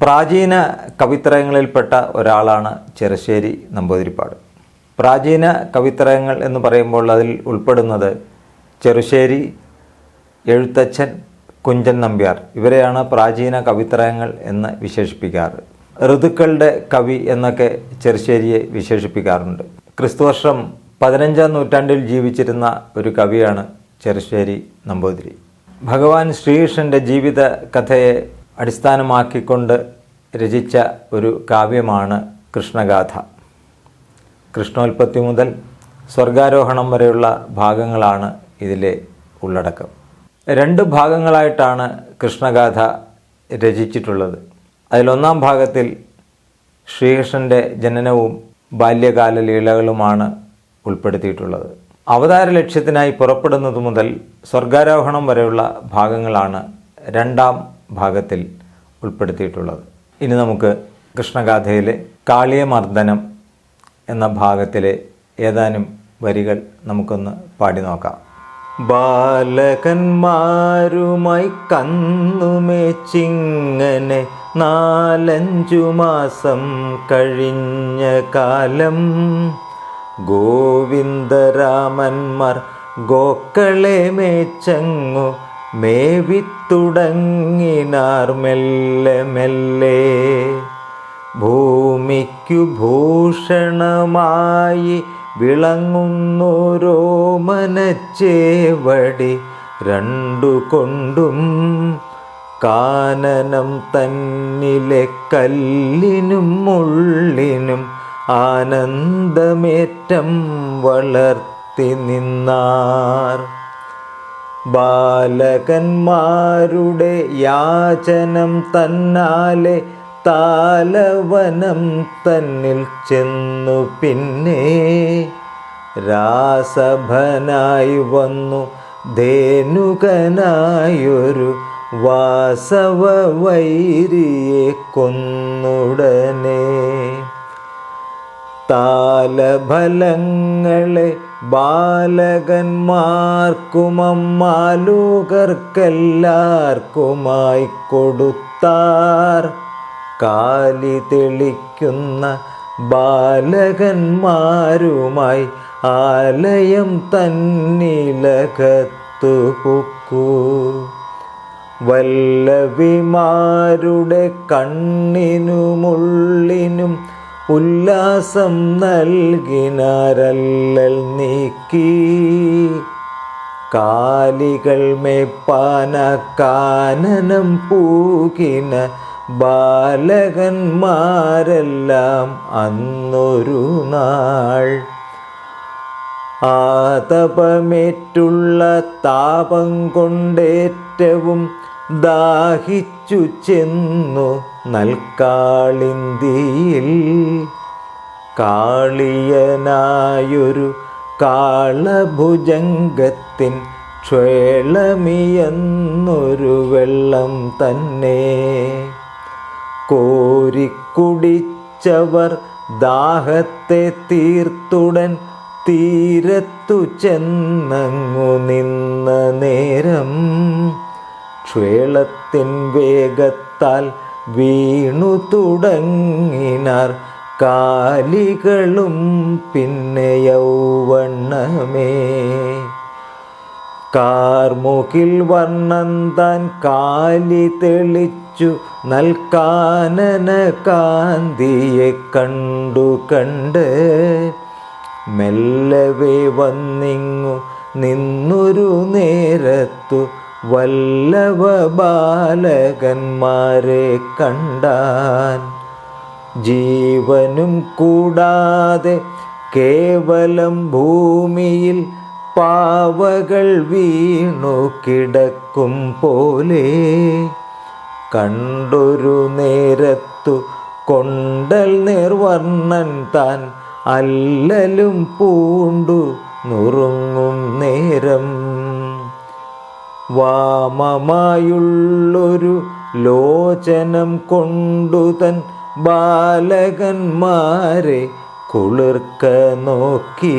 പ്രാചീന കവിത്രയങ്ങളിൽപ്പെട്ട ഒരാളാണ് ചെറുശ്ശേരി നമ്പൂതിരിപ്പാട്. പ്രാചീന കവിത്രയങ്ങൾ എന്ന് പറയുമ്പോൾ അതിൽ ഉൾപ്പെടുന്നത് ചെറുശ്ശേരി, എഴുത്തച്ഛൻ, കുഞ്ചൻ നമ്പ്യാർ, ഇവരെയാണ് പ്രാചീന കവിത്രയങ്ങൾ എന്ന് വിശേഷിപ്പിക്കാറ്. ഋതുക്കളുടെ കവി എന്നൊക്കെ ചെറുശ്ശേരിയെ വിശേഷിപ്പിക്കാറുണ്ട്. ക്രിസ്തുവർഷം 15-ാം നൂറ്റാണ്ടിൽ ജീവിച്ചിരുന്ന ഒരു കവിയാണ് ചെറുശ്ശേരി നമ്പൂതിരി. ഭഗവാൻ ശ്രീകൃഷ്ണൻ്റെ ജീവിത കഥയെ അടിസ്ഥാനമാക്കിക്കൊണ്ട് രചിച്ച ഒരു കാവ്യമാണ് കൃഷ്ണഗാഥ. കൃഷ്ണോൽപ്പത്തി മുതൽ സ്വർഗാരോഹണം വരെയുള്ള ഭാഗങ്ങളാണ് ഇതിലെ ഉള്ളടക്കം. 2 ഭാഗങ്ങളായിട്ടാണ് കൃഷ്ണഗാഥ രചിച്ചിട്ടുള്ളത്. അതിലൊന്നാം ഭാഗത്തിൽ ശ്രീകൃഷ്ണൻ്റെ ജനനവും ബാല്യകാല ലീലകളുമാണ് ഉൾപ്പെടുത്തിയിട്ടുള്ളത്. അവതാര ലക്ഷ്യത്തിനായി പുറപ്പെടുന്നത് മുതൽ സ്വർഗാരോഹണം വരെയുള്ള ഭാഗങ്ങളാണ് 2ാം ഭാഗത്തിൽ ഉൾപ്പെടുത്തിയിട്ടുള്ളത്. ഇനി നമുക്ക് കൃഷ്ണഗാഥയിലെ കാളിയമർദ്ദനം എന്ന ഭാഗത്തിലെ ഏതാനും വരികൾ നമുക്കൊന്ന് പാടി നോക്കാം. ബാലകന്മാരുമായി കന്നുമേച്ചിങ്ങനെ 4-5 മാസം കഴിഞ്ഞ കാലം ഗോവിന്ദരാമന്മാർ ഗോക്കളെ മേച്ചങ്ങു മേവിത്തുടങ്ങിനാർ മെല്ലെ മെല്ലെ. ഭൂമിക്കു ഭൂഷണമായി വിളങ്ങുന്നോരോ മനച്ചേവടി 2 കൊണ്ടും കാനനം തന്നിലെ കല്ലിനും മുള്ളിനും ആനന്ദമേറ്റം വളർത്തി നിന്നാർ. ബാലകന്മാരുടെ യാചനം തന്നാലെ താലവനം തന്നിൽ ചെന്നു പിന്നെ രാസഭനായി വന്നു ധേനുകനായൊരു വാസവ വൈരിയെ കൊന്നുടനെ. താലഫലങ്ങളെ ബാലകന്മാർക്കുമമ്മാലോകർക്കെല്ലാവർക്കുമായി കൊടുത്താർ. കാലി തെളിക്കുന്ന ബാലകന്മാരുമായി ആലയം തന്നിലകത്തു പൊക്കു. വല്ലവിമാരുടെ കണ്ണിനുമുള്ളിനും ഉല്ലാസം നൽകിനാരല്ലൽ നീക്കി. കാലികൾ മേപ്പാന കാനനം പൂകിന ബാലകന്മാരെല്ലാം അന്നൊരു നാൾ. ആതപമേറ്റുള്ള താപം കൊണ്ടേറ്റവും ദാഹിച്ചു ചെന്നു നൽകാളിന്തിയിൽ. കാളിയനായൊരു കാളഭുജംഗത്തിൻ ക്ഷേളമിയെന്നൊരു വെള്ളം തന്നെ കോരിക്കുടിച്ചവർ ദാഹത്തെ തീർത്തുടൻ തീരത്തു ചെന്നങ്ങു നിന്ന നേരം. ക്ഷേളത്തിൻ വേഗത്താൽ വീണു തുടങ്ങിനാർ കാലികളും പിന്നെ യൗവണ്ണമേ. കാർമുകിൽ വർണ്ണൻ താൻ കാലി തെളിച്ചു നൽകാനന കാന്തിയെ കണ്ടു കണ്ട് മെല്ലവേ വന്നിങ്ങു നിന്നൊരു നേരത്തു വല്ലഭ ബാലകന്മാരെ കണ്ടാൻ. ജീവനും കൂടാതെ കേവലം ഭൂമിയിൽ പാവകൾ വീണു കിടക്കും പോലെ കണ്ടൊരു നേരത്തു കൊണ്ടൽ നിർവർണ്ണൻ താൻ അല്ലലും പൂണ്ടു നുറുങ്ങും നേരം. വാമമായുള്ളൊരു ലോചനം കൊണ്ടു തൻ ബാലകന്മാരെ കുളിർക്ക നോക്കി.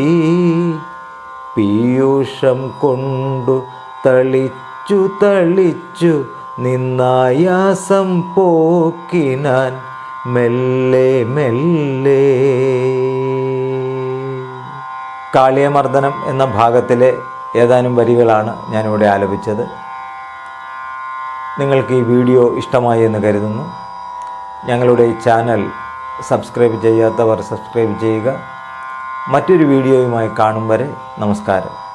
പീയൂഷം കൊണ്ടു തളിച്ചു തളിച്ചു നിന്നായാസം പോക്കിനാൻ മെല്ലെ മെല്ലെ. കാളിയമർദ്ദനം എന്ന ഭാഗത്തിലെ ഏതാനും വരികളാണ് ഞാനിവിടെ ആലപിച്ചത്. നിങ്ങൾക്ക് ഈ വീഡിയോ ഇഷ്ടമായി എന്ന് കരുതുന്നു. ഞങ്ങളുടെ ഈ ചാനൽ സബ്സ്ക്രൈബ് ചെയ്യാത്തവർ സബ്സ്ക്രൈബ് ചെയ്യുക. മറ്റൊരു വീഡിയോയുമായി കാണും വരെ നമസ്കാരം.